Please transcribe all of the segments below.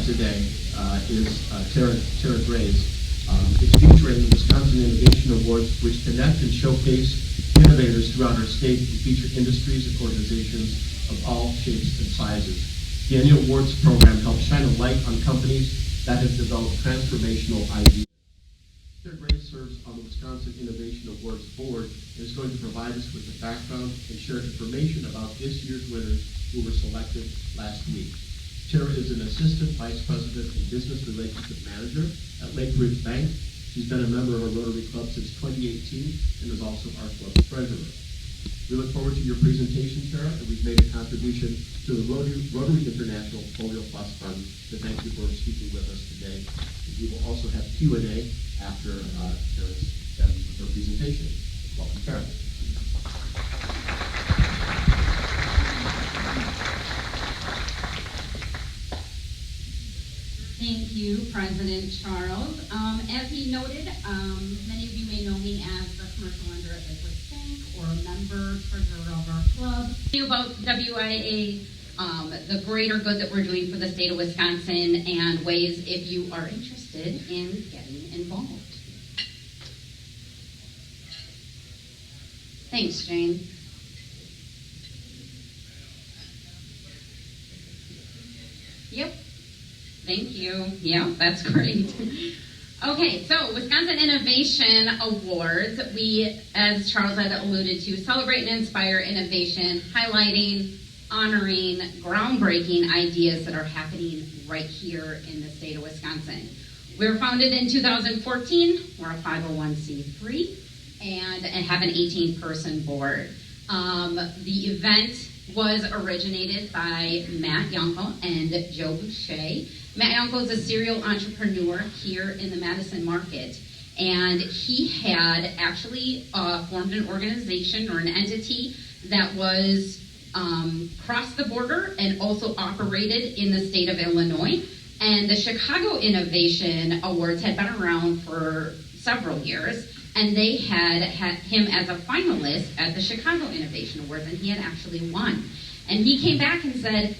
today is Tara Grays. It's featuring the Wisconsin Innovation Awards, which connect and showcase innovators throughout our state and feature industries and organizations of all shapes and sizes. The annual awards program helps shine a light on companies that have developed transformational ideas. Tara Grays serves on the Wisconsin Innovation Awards Board and is going to provide us with the background and share information about this year's winners who were selected last week. Tara is an Assistant Vice President and Business Relationship Manager at Lake Ridge Bank. She's been a member of our Rotary Club since 2018 and is also our club's treasurer. We look forward to your presentation, Tara, and we've made a contribution to the Rotary International Polio Plus Fund to thank you for speaking with us today. And we will also have Q&A after Tara's done with her presentation. Welcome, Tara. Thank you, President Charles. As he noted, many of you may know me as the commercial lender at Lakewood Bank or a member treasurer of our club. About WIA, the greater good that we're doing for the state of Wisconsin, and ways if you are interested in getting involved. Thanks, Jane. Yep. Thank you. Yeah, that's great. Okay, so Wisconsin Innovation Awards, we, as Charles had alluded to, celebrate and inspire innovation, highlighting, honoring groundbreaking ideas that are happening right here in the state of Wisconsin. We were founded in 2014. We're a 501c3 and have an 18-person board. The event was originated by Matt Yonko and Joe Boucher. Matt Yonko is a serial entrepreneur here in the Madison market, and he had actually formed an organization or an entity that was crossed the border and also operated in the state of Illinois. And the Chicago Innovation Awards had been around for several years, and they had him as a finalist at the Chicago Innovation Awards, and he had actually won. And he came back and said,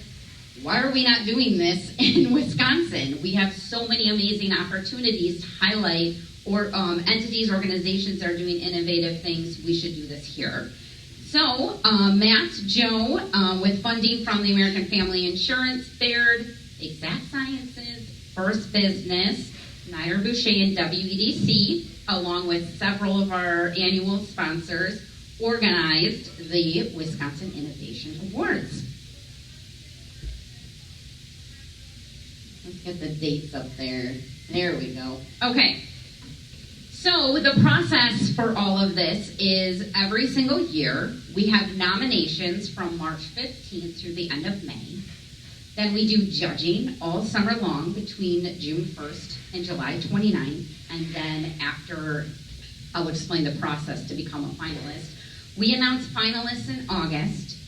why are we not doing this in Wisconsin? We have so many amazing opportunities to highlight or entities, organizations that are doing innovative things. We should do this here. So Matt, Joe, with funding from the American Family Insurance, Baird, Exact Sciences, First Business, Nair Boucher, and WEDC, along with several of our annual sponsors, organized the Wisconsin Innovation Awards. Let's get the dates up there. There we go. Okay. So the process for all of this is every single year we have nominations from March 15th through the end of May. Then we do judging all summer long between June 1st and July 29th. And then after, I'll explain the process to become a finalist. We announce finalists in August,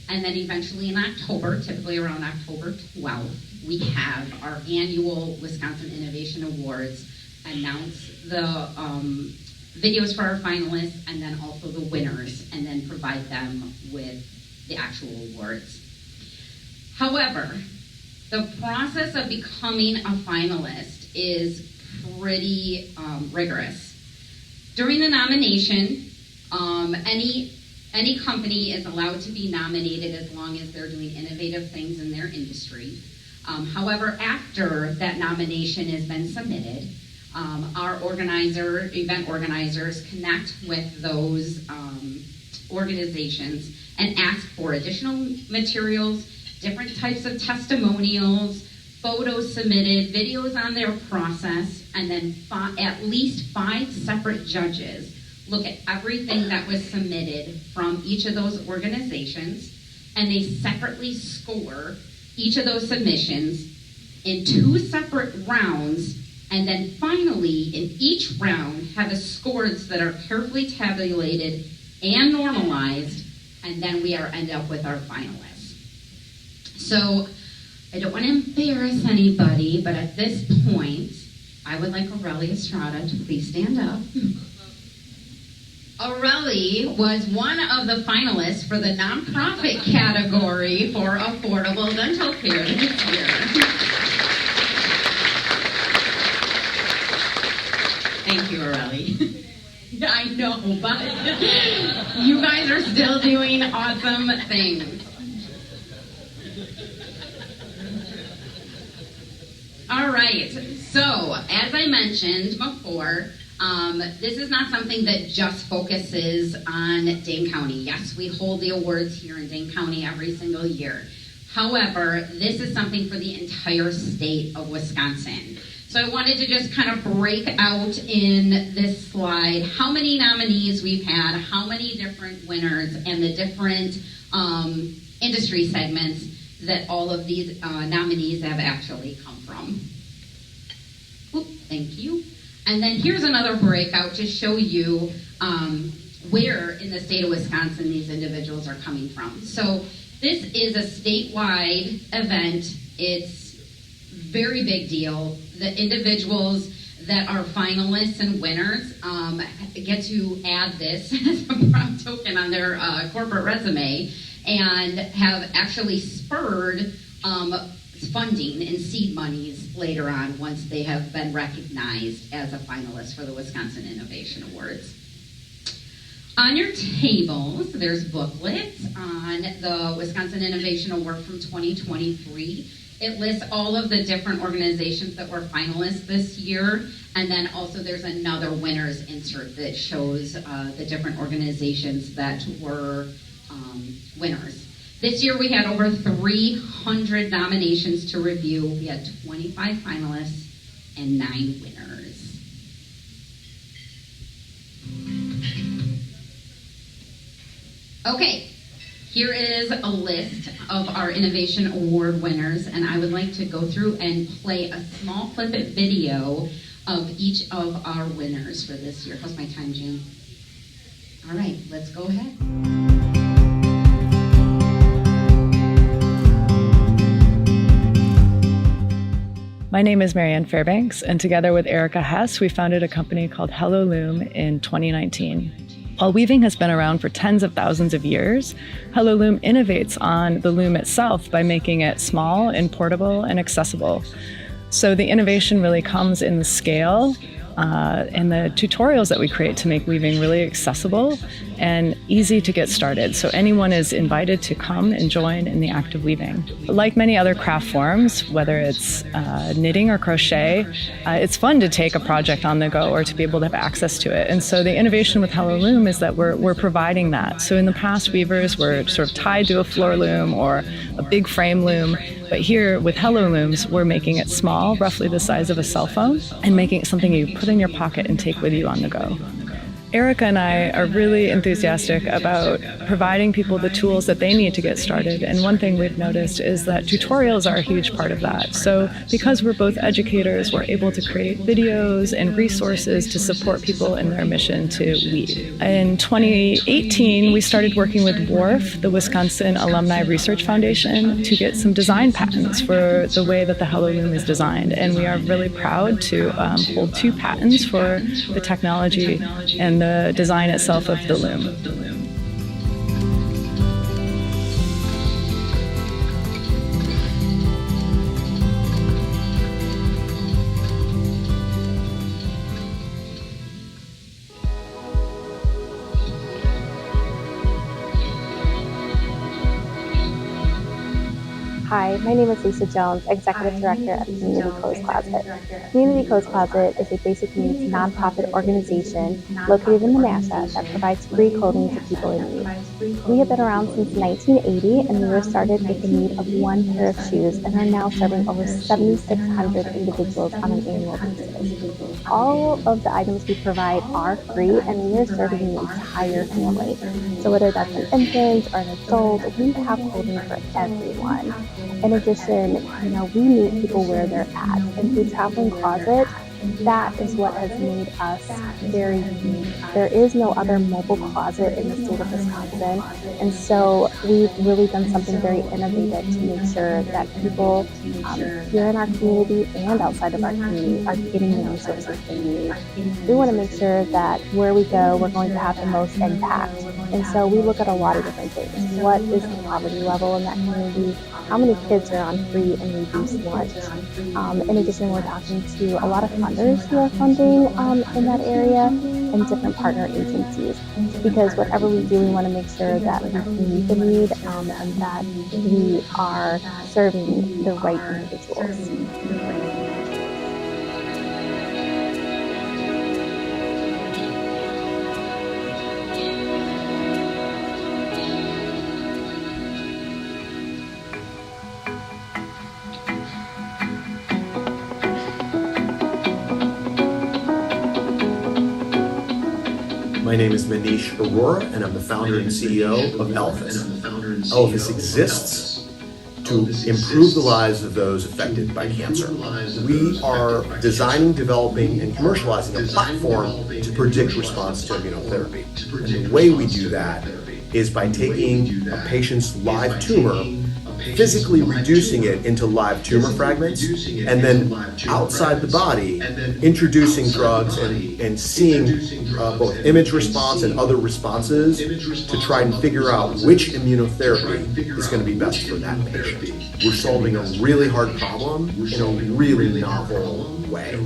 and then eventually in October, typically around October 12th, we have our annual Wisconsin Innovation Awards, announce the videos for our finalists, and then also the winners, and then provide them with the actual awards. However, the process of becoming a finalist is pretty rigorous. During the nomination, any company is allowed to be nominated as long as they're doing innovative things in their industry. However, after that nomination has been submitted, our event organizers connect with those organizations and ask for additional materials, different types of testimonials, photos submitted, videos on their process, and then at least 5 separate judges look at everything that was submitted from each of those organizations, and they separately score each of those submissions in 2 separate rounds, and then finally in each round have a scores that are carefully tabulated and normalized, and then we end up with our finalists. So I don't want to embarrass anybody, but at this point, I would like Aurelia Estrada to please stand up. Aurelia was one of the finalists for the nonprofit category for affordable dental care this year. Thank you, Aurelie. I know, but you guys are still doing awesome things. All right, so as I mentioned before, this is not something that just focuses on Dane County. Yes, we hold the awards here in Dane County every single year. However, this is something for the entire state of Wisconsin. So I wanted to just kind of break out in this slide how many nominees we've had, how many different winners, and the different industry segments that all of these nominees have actually come from. Oop, thank you. And then here's another breakout to show you where in the state of Wisconsin these individuals are coming from. So this is a statewide event. It's very big deal. The individuals that are finalists and winners get to add this as a proud token on their corporate resume and have actually spurred funding and seed monies later on once they have been recognized as a finalist for the Wisconsin Innovation Awards. On your tables, there's booklets on the Wisconsin Innovation Award from 2023. It lists all of the different organizations that were finalists this year, and then also there's another winners insert that shows the different organizations that were winners. This year we had over 300 nominations to review. We had 25 finalists and 9 winners. Okay, here is a list of our Innovation Award winners, and I would like to go through and play a small clip video of each of our winners for this year. How's my time, June? All right, let's go ahead. My name is Marianne Fairbanks, and together with Erica Hess, we founded a company called Hello Loom in 2019. While weaving has been around for tens of thousands of years, Hello Loom innovates on the loom itself by making it small and portable and accessible. So the innovation really comes in the scale and the tutorials that we create to make weaving really accessible and easy to get started. So anyone is invited to come and join in the act of weaving. Like many other craft forms, whether it's knitting or crochet, it's fun to take a project on the go or to be able to have access to it. And so the innovation with Hello Loom is that we're providing that. So in the past, weavers were sort of tied to a floor loom or a big frame loom. But here with Hello Looms, we're making it small, roughly the size of a cell phone, and making it something you put in your pocket and take with you on the go. Erica and I are really enthusiastic about providing people the tools that they need to get started. And one thing we've noticed is that tutorials are a huge part of that. So because we're both educators, we're able to create videos and resources to support people in their mission to weave. In 2018, we started working with WARF, the Wisconsin Alumni Research Foundation, to get some design patents for the way that the Hello Loom is designed. And we are really proud to hold 2 patents for the technology and the design itself of the loom. Hi, my name is Lisa Jones, Executive Director at Community Clothes Closet. Community Clothes Closet is a basic needs nonprofit organization located in Menasha that provides free clothing to people in need. We have been around since 1980, and we were started with the need of 1 pair of shoes and are now serving over 7,600 individuals on an annual basis. All of the items we provide are free, and we are serving the entire family. So whether that's an infant or an adult, we have clothing for everyone. In addition, we meet people where they're at, and through Traveling Closet, that is what has made us very unique. There is no other mobile closet in the state of Wisconsin, and so we've really done something very innovative to make sure that people here in our community and outside of our community are getting the resources they need. We want to make sure that where we go, we're going to have the most impact. And so we look at a lot of different things. What is the poverty level in that community? how many kids are on free and reduced lunch. In addition, we're talking to a lot of funders who are funding in that area and different partner agencies, because whatever we do, we want to make sure that we can meet the need and that we are serving the right individuals. My name is Manish Arora, and I'm the founder and CEO of Elephas. Elephas exists to improve the lives of those affected by cancer. We are designing, developing, and commercializing a platform to predict response to immunotherapy. And the way we do that is by taking a patient's live tumor, physically reducing it into live tumor fragments, and then outside the body, introducing drugs and seeing both image response and other responses to try and figure out which immunotherapy is going to be best for that patient. We're solving a really hard problem in a really novel way.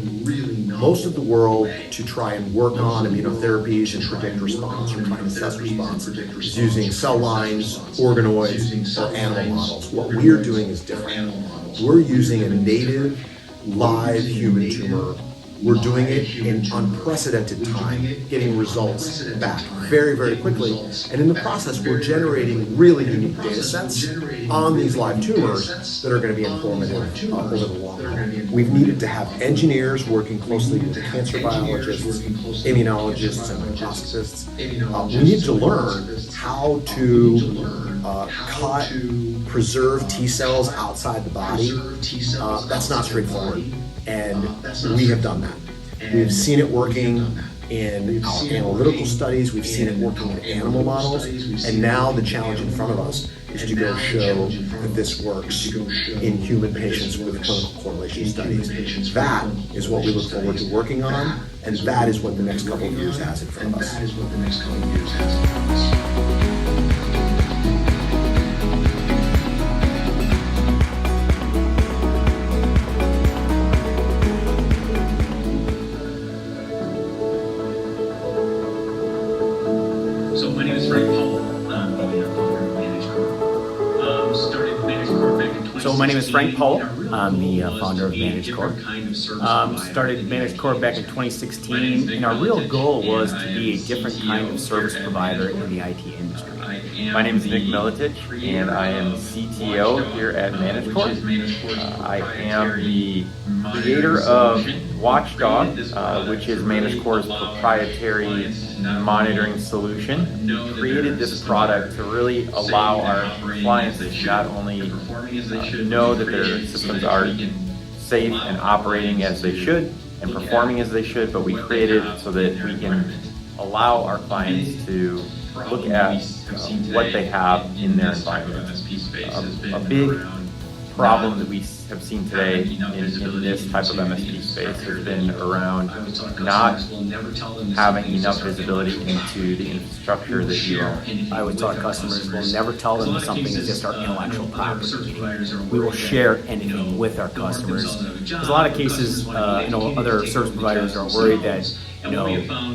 Most of the world, to try and work on immunotherapies and predict response or try and assess response, is using cell lines, organoids, or animal models. What we're doing is different. We're using a native, live human tumor. We're doing it in unprecedented time, getting results back very, very quickly. And in the process, we're generating really unique data sets on these live tumors that are going to be informative over the long haul. We've needed to have engineers working closely with cancer biologists, immunologists, and microscopists. We need to learn how to cut, preserve T cells outside the body. That's not straightforward. And we have done that. We've seen it working in our analytical studies, we've seen it working in animal models, and now the challenge in front of us is to go show that this works in human patients with clinical correlation studies. That is what we look forward to working on, and that is what the next couple of years has in front of us. So my name is Frank Powell. I'm the founder of Managed Corp. Started Managed Corp back in 2016. So my name is Frank Powell. I'm the founder of Managed Corp. Started Managed Corp back in 2016, and our real goal was to be a different kind of service provider in the IT industry. My name is Nick Militich, and I am CTO here at Managed Corp. I am the creator of Watchdog, which is Managed Corp's proprietary monitoring solution. We created this product to really allow our clients to not only know that their systems are safe and operating as they should and performing as they should, but we created it so that we can allow our clients to look at what they have in their environment. A big problem that we have seen today in this type of MSP space has been around not having enough visibility into the infrastructure that you own. I would tell our customers, we'll never tell them that something is just our intellectual property. We will share anything with our customers. There's a lot of cases, other service providers are worried that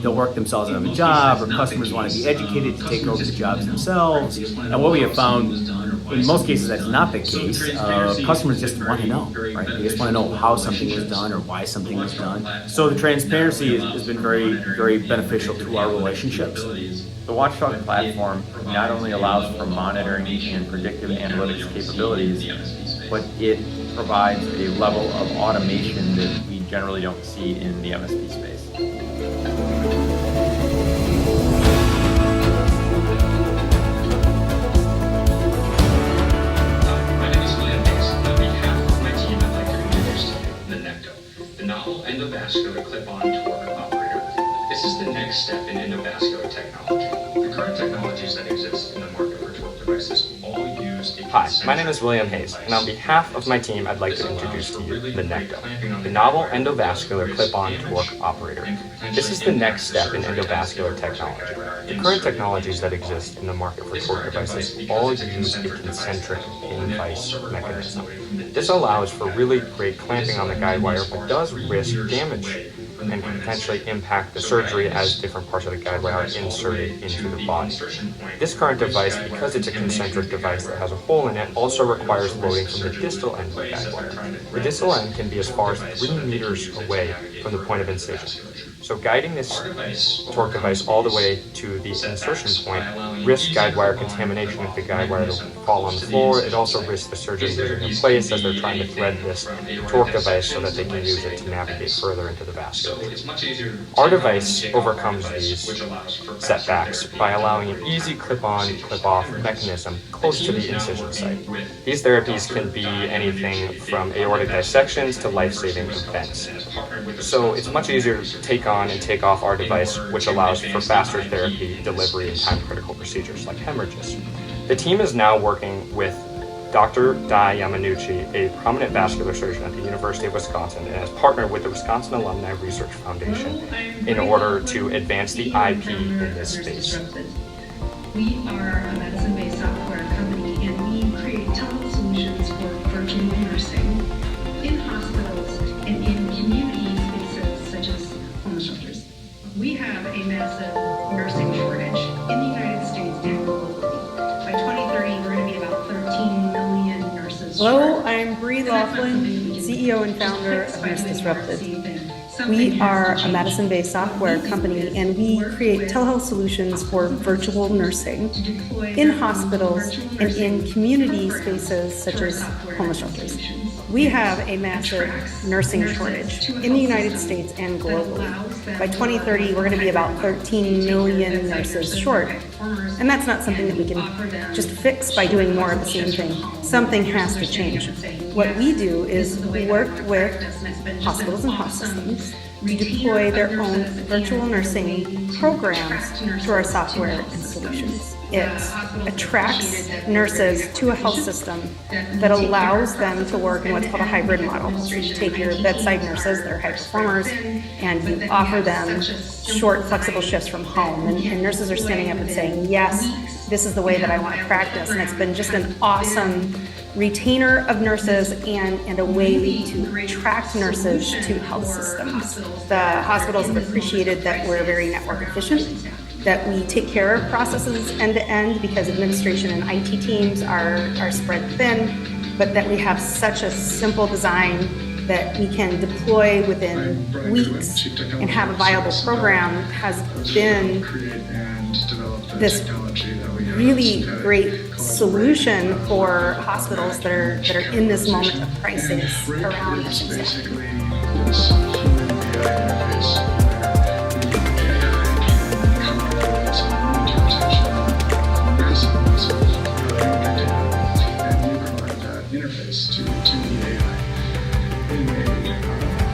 they'll work themselves out of a job, or customers want to be educated to take over the jobs themselves. And what we have found, in most cases, that's not the case. Customers just want to know, right? They just want to know how something was done or why something was done. So the transparency has been very, very beneficial to our relationships. The Watchdog platform not only allows for monitoring and predictive analytics capabilities, but it provides a level of automation that we generally don't see in the MSP space. Endovascular clip-on torque operator. This is the next step in endovascular technology. The current technologies that exist in the market for torque devices all use a Hi, my name is William Hayes, and on behalf of my team, I'd like to introduce to you the NECTO, the Novel Endovascular Clip-On Torque Operator. This is the next step in endovascular technology. The current technologies that exist in the market for torque devices all use a concentric in-vise mechanism. This allows for really great clamping on the guide wire, but does risk damage and can potentially impact the surgery as different parts of the guide wire are inserted into the body. This current device, because it's a concentric device that has a hole in it, also requires loading from the distal end of the guide wire. The distal end can be as far as 3 meters away from the point of incision. So guiding this torque device all the way to the insertion point risks guide wire contamination if the guide wire will fall on the floor. It also risks the surgeon losing their place as they're trying to thread this torque device so that they can use it to navigate further into the vasculature. Our device overcomes these setbacks by allowing an easy clip-on, clip-off mechanism close to the incision site. These therapies can be anything from aortic dissections to life-saving events. So it's much easier to take on and take off our device, which allows for faster therapy, delivery, and time-critical procedures like hemorrhages. The team is now working with Dr. Dai Yamanuchi, a prominent vascular surgeon at the University of Wisconsin, and has partnered with the Wisconsin Alumni Research Foundation in order to advance the IP in this space. We are a medicine-based software company, and we create telehealth solutions for virtual nursing in hospitals and in community spaces such as homeless shelters. We have a massive nursing shortage in the United States and globally. By 2030, we're going to be about 13 million nurses. Hello, I'm Bree Laughlin, CEO and founder of Nurse Disrupted. We are a medicine-based software company, and we create telehealth solutions for virtual nursing in hospitals and in community spaces such as homeless shelters. We have a massive nursing shortage in the United States and globally. By 2030, we're going to be about 13 million nurses short. And that's not something that we can just fix by doing more of the same thing. Something has to change. What we do is work with hospitals and health systems to deploy their own virtual nursing programs through our software and solutions. It attracts nurses to a health system that allows them to work in what's called a hybrid model. So you take your bedside nurses, they're high performers, and you offer them short, flexible shifts from home. And nurses are standing up and saying, yes, this is the way that I want to practice. And it's been just an awesome retainer of nurses and a way to attract nurses to health systems. The hospitals have appreciated that we're very network efficient, that we take care of processes end to end because administration and IT teams are spread thin, but that we have such a simple design that we can deploy within weeks and have a viable program has been this really great solution for hospitals that are in this moment of crisis around nursing staff. Interface to the AI in a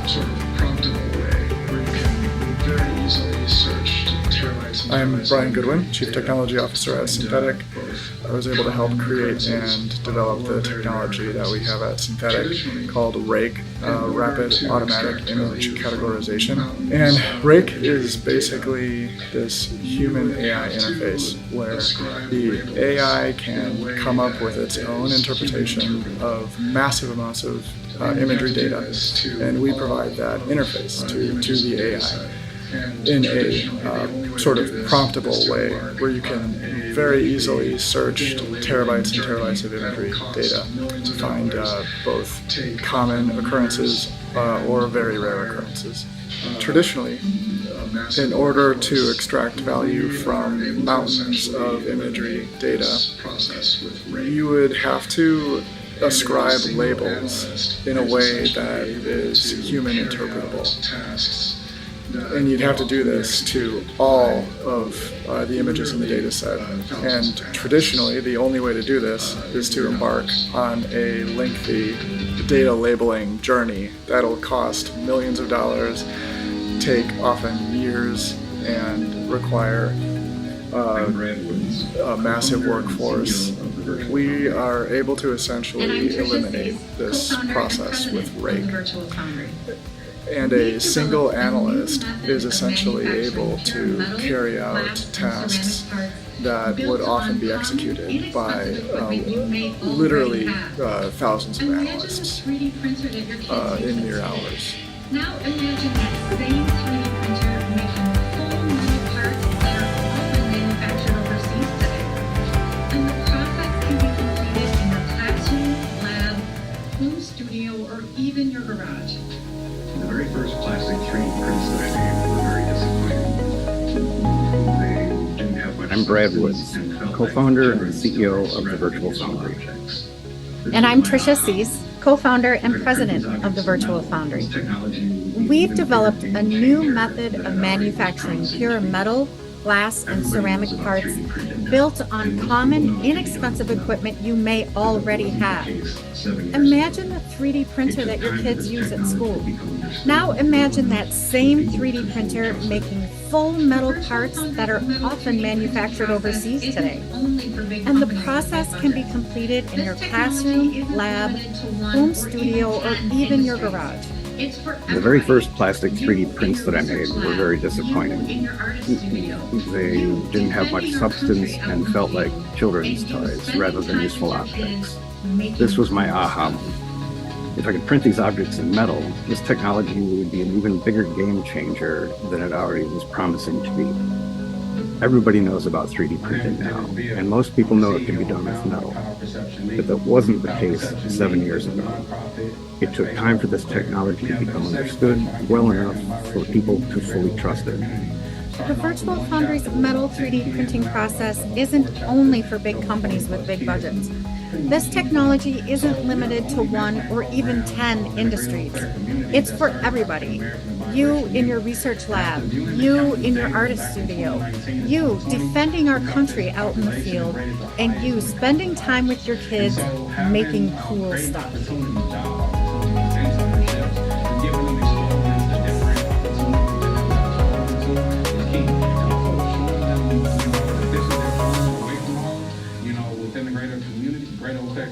sort of promptable way where you can very easily search terabytes. I'm Brian Goodwin, Chief Technology Officer at Synthetic. I was able to help create and develop the technology that we have at Synthetic called RAKE, Rapid Automatic Image Categorization. And RAKE is basically this human AI interface where the AI can come up with its own interpretation of massive amounts of imagery data, and we provide that interface to the AI in a sort of promptable way where you can very easily search terabytes and terabytes of imagery data to find both common occurrences or very rare occurrences. Traditionally, in order to extract value from mountains of imagery data, you would have to ascribe labels in a way that is human interpretable. And you'd have to do this to all of the images in the data set. And traditionally, the only way to do this is to embark on a lengthy data labeling journey that'll cost millions of dollars, take often years, and require a massive workforce We are able to essentially eliminate this process with rake. And a single analyst is essentially able to carry out tasks that would often be executed by literally thousands of analysts in mere hours. Now imagine that same 3D printer making full metal parts that are often manufactured overseas today. And the process can be completed in your classroom, lab, home studio, or even your garage. The very first plastic 3D prints that I made were very disappointing. They didn't have much. I'm Brad Woods, co-founder and CEO of the Virtual Foundry. And I'm Tricia Cease, co-founder and president of the Virtual Foundry. We've developed a new method of manufacturing pure metal, glass, and ceramic parts built on common, inexpensive equipment you may already have. Imagine the 3D printer that your kids use at school. Now imagine that same 3D printer making full metal parts that are often manufactured overseas today. And the process can be completed in your classroom, lab, home studio, or even your garage. The very first plastic 3D prints that I made were very disappointing. They didn't have much substance and felt like children's toys rather than useful objects. This was my aha moment. If I could print these objects in metal, this technology would be an even bigger game changer than it already was promising to be. Everybody knows about 3D printing now, and most people know it can be done with metal. But that wasn't the case 7 years ago. It took time for this technology to become understood well enough for people to fully trust it. The Virtual Foundry's metal 3D printing process isn't only for big companies with big budgets. This technology isn't limited to 1 or even 10 industries. It's for everybody. You in your research lab, you in your artist studio, you defending our country out in the field, and you spending time with your kids making cool stuff.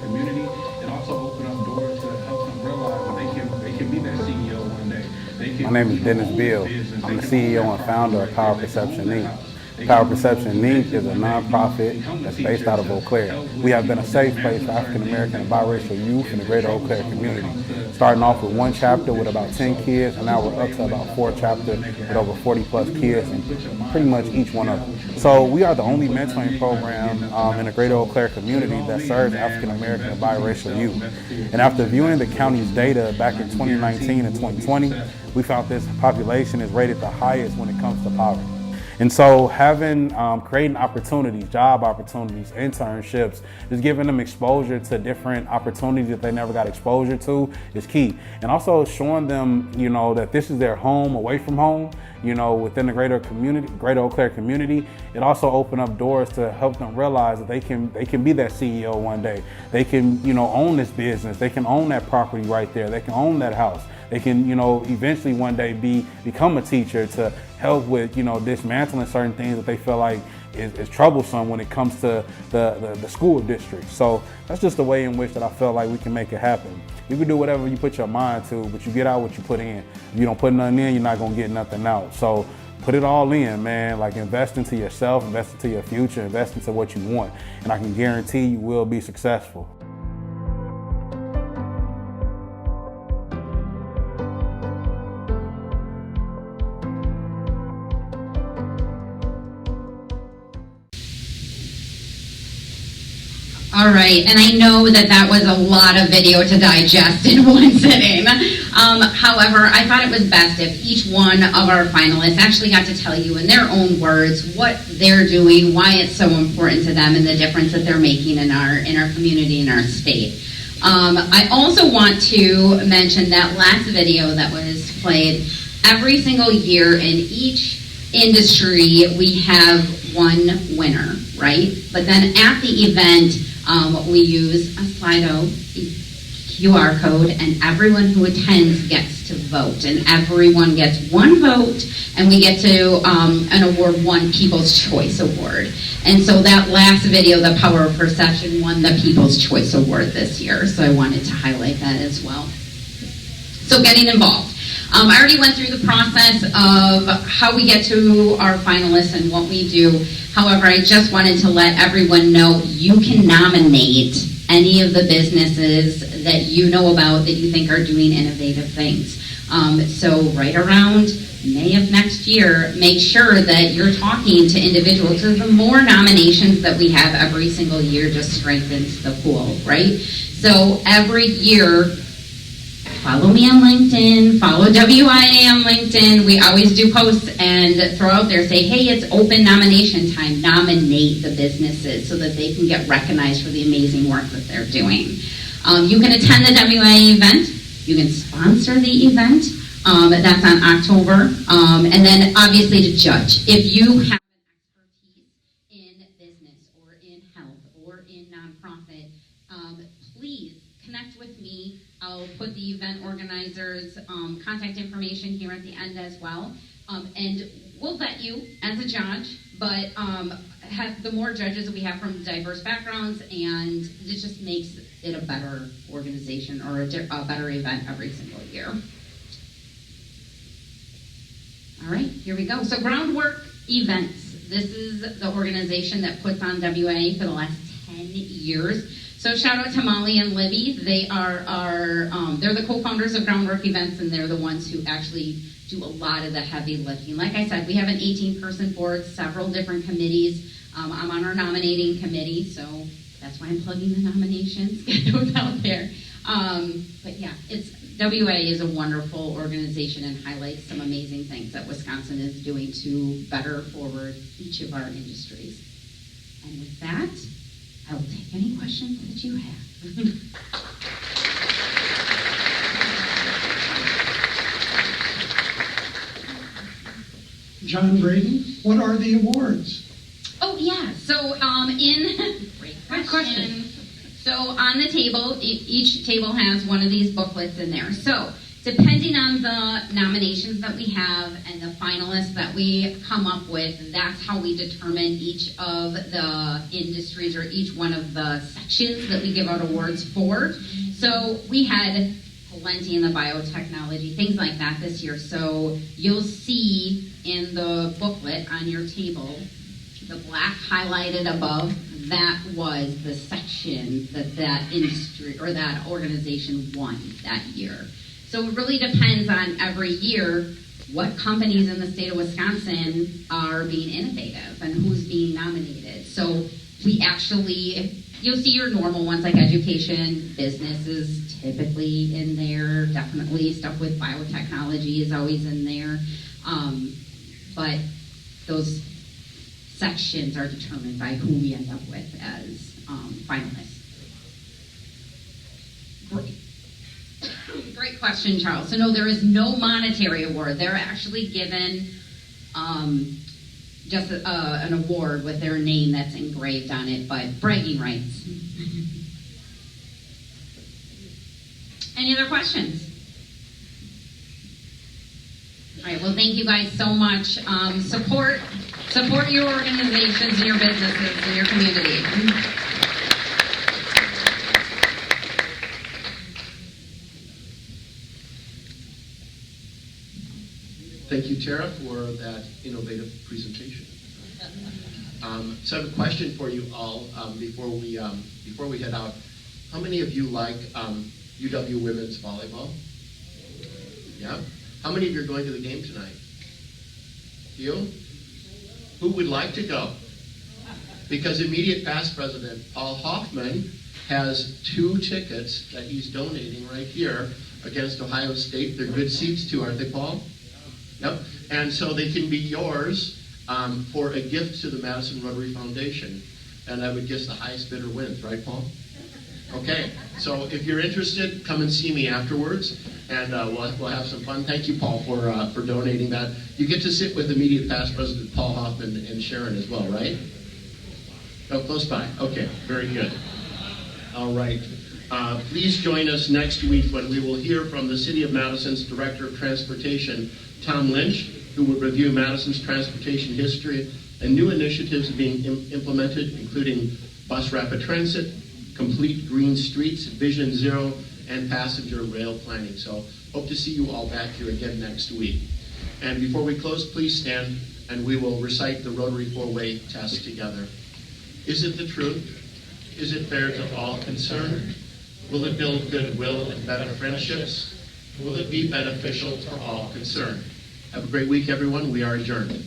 Community, it also opened up doors to help them realize that they can be that CEO one day. My name is Dennis Beal. I'm the CEO and founder of Power Perception Inc. Power Perception Inc. is a nonprofit that's based out of Eau Claire. We have been a safe place for African American and biracial youth in the greater Eau Claire community. Starting off with 1 chapter with about 10 kids, and now we're up to about 4 chapters with over 40 plus kids, and pretty much each one of them. So we are the only mentoring program in the greater Eau Claire community that serves African American and biracial youth. And after viewing the county's data back in 2019 and 2020, we found this population is rated the highest when it comes to poverty. And so creating opportunities, job opportunities, internships, just giving them exposure to different opportunities that they never got exposure to is key. And also showing them, that this is their home away from home, within the greater Eau Claire community. It also opened up doors to help them realize that they can be that CEO one day. They can, own this business. They can own that property right there. They can own that house. They can, eventually one day become a teacher to help with, dismantling certain things that they feel like is troublesome when it comes to the school district. So that's just the way in which that I feel like we can make it happen. You can do whatever you put your mind to, but you get out what you put in. If you don't put nothing in, you're not gonna get nothing out. So put it all in, man. Like invest into yourself, invest into your future, invest into what you want. And I can guarantee you will be successful. All right, and I know that was a lot of video to digest in one sitting. However, I thought it was best if each one of our finalists actually got to tell you in their own words what they're doing, why it's so important to them, and the difference that they're making in our community, in our state. I also want to mention that last video that was played. Every single year in each industry, we have one winner, right? But then at the event, we use a Slido. QR code, and everyone who attends gets to vote. And everyone gets one vote, and we get to an award, one People's Choice Award. And so that last video, The Power of Perception, won the People's Choice Award this year. So I wanted to highlight that as well. So getting involved. I already went through the process of how we get to our finalists and what we do. However, I just wanted to let everyone know you can nominate any of the businesses that you know about that you think are doing innovative things. So right around May of next year, make sure that you're talking to individuals. So the more nominations that we have every single year just strengthens the pool, right? So every year, follow me on LinkedIn, follow WIA on LinkedIn. We always do posts and throw out there, say, hey, it's open nomination time. Nominate the businesses so that they can get recognized for the amazing work that they're doing. You can attend the WIA event. You can sponsor the event. That's on October. And then obviously to judge. If you have an expertise in business or in health or in nonprofit, please connect with me. I'll put the event organizers' contact information here at the end as well. And we'll vet you as a judge, but the more judges we have from diverse backgrounds, and it just makes it a better organization or a better event every single year. All right, here we go. So Groundwork Events. This is the organization that puts on WIA for the last 10 years. So shout out to Molly and Libby. They are they're the co-founders of Groundwork Events, and they're the ones who actually do a lot of the heavy lifting. Like I said, we have an 18-person board, several different committees. I'm on our nominating committee, so that's why I'm plugging the nominations. Get those out there. But yeah, WIA is a wonderful organization and highlights some amazing things that Wisconsin is doing to better forward each of our industries. And with that, I will take any questions that you have. John Braden, what are the awards? Oh yeah, so great question. So on the table, each table has one of these booklets in there. So depending on the nominations that we have and the finalists that we come up with, that's how we determine each of the industries or each one of the sections that we give out awards for. So we had plenty in the biotechnology, things like that this year. So you'll see in the booklet on your table, the black highlighted above, that was the section that industry or that organization won that year. So it really depends on every year what companies in the state of Wisconsin are being innovative and who's being nominated. So we actually, you'll see your normal ones like education, business is typically in there, definitely stuff with biotechnology is always in there. But those sections are determined by who we end up with as finalists. Great question, Charles. So no, there is no monetary award. They're actually given just an award with their name that's engraved on it, but bragging rights. Any other questions? All right, well, thank you guys so much. Support your organizations and your businesses and your community. Thank you, Tara, for that innovative presentation. So I have a question for you all before we head out. How many of you like UW women's volleyball? Yeah. How many of you are going to the game tonight? You? Who would like to go? Because immediate past president Paul Hoffman has 2 tickets that he's donating right here against Ohio State. They're good seats too, aren't they, Paul? Yep. And so they can be yours for a gift to the Madison Rotary Foundation. And I would guess the highest bidder wins, right, Paul? Okay. So if you're interested, come and see me afterwards, and we'll have some fun. Thank you, Paul, for donating that. You get to sit with immediate past president Paul Hoffman and Sharon as well, right? Oh, close by. Okay, very good. All right. Please join us next week when we will hear from the City of Madison's Director of Transportation, Tom Lynch, who will review Madison's transportation history and new initiatives being implemented, including bus rapid transit, complete green streets, Vision Zero, and passenger rail planning. So hope to see you all back here again next week. And before we close, please stand and we will recite the Rotary four-way test together. Is it the truth? Is it fair to all concerned? Will it build goodwill and better friendships? Will it be beneficial for all concerned? Have a great week, everyone. We are adjourned.